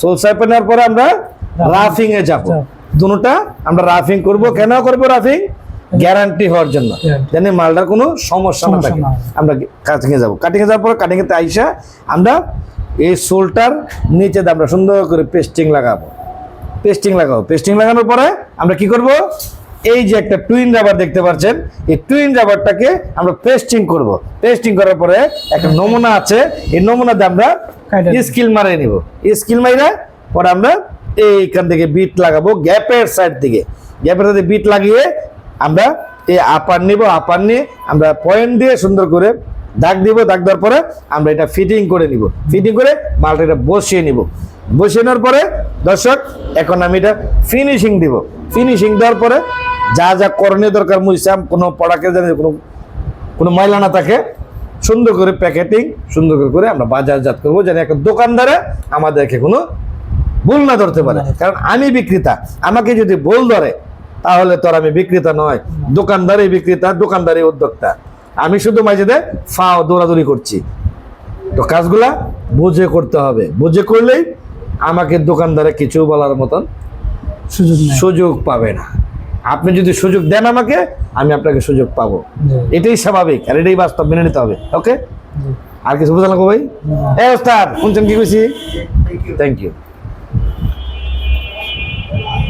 Soul সাইপে নেওয়ার পরে আমরা রাফিং এ যাব। দুটোটা আমরা রাফিং করব। কেন করব রাফিং? গ্যারান্টি হওয়ার জন্য, জানি মালটার কোনো সমস্যা না থাকে। আমরা কাটিং এ যাব। কাটিং এ যাওয়ার পর কাটিং এতে আইসা আমরা এই সোলটার নিচে আমরা সুন্দর করে পেস্টিং লাগাবো। পেস্টিং লাগানোর পরে আমরা কি করব? এই যে একটা টুইন রাবার দেখতে পাচ্ছেন, এই টুইন রাবারটাকে আমরা পেস্টিং করব। পেস্টিং করার পরে একটা নমুনা আছে, এই নমুনাতে আমরা স্কিল মারিয়ে নিব। স্কিল মাইরা পরে আমরা এইখান থেকে বিট লাগাবো গ্যাপের সাইড থেকে। গ্যাপের সাথে বিট লাগিয়ে আমরা এই আপার নিব। আপার নিয়ে আমরা পয়েন্ট দিয়ে সুন্দর করে দাগ দিব। দাগ দেওয়ার পরে আমরা এটা ফিটিং করে নিব। ফিটিং করে মালটা এটা বসিয়ে নিব। বসিয়ে নেওয়ার পরে দর্শক এখন আমি এটা ফিনিশিং দিব। ফিনিশিং দেওয়ার পরে যা যা করণীয় দরকার মুইসাম, কোনো প্রোডাক্টের যেন কোনো ময়লা না থাকে, সুন্দর করে প্যাকেটিং সুন্দর করে আমরা বাজারজাত করবো, যেন একটা দোকানদারে আমাদেরকে কোনো ভুল না ধরতে পারে। কারণ আমি বিক্রেতা, আমাকে যদি ভুল ধরে তাহলে তো আর আমি বিক্রেতা নয়, দোকানদারই বিক্রেতা, দোকানদারই উদ্যোক্তা। আমি শুধু মাঝে ফাও দৌড়াদৌড়ি করছি। তো কাজগুলা বুঝে করতে হবে। বুঝে করলেই আমাকে দোকানদারে কিছু বলার মতন সুযোগ পাবে না। আপনি যদি সুযোগ দেন আমাকে, আমি আপনাকে সুযোগ পাবো। এটাই স্বাভাবিক আর এটাই বাস্তব, মেনে নিতে হবে। ওকে, আর কিছু বোঝা লাগবে ভাই? ওস্তাদ শুনছেন কি কইছি? Thank you.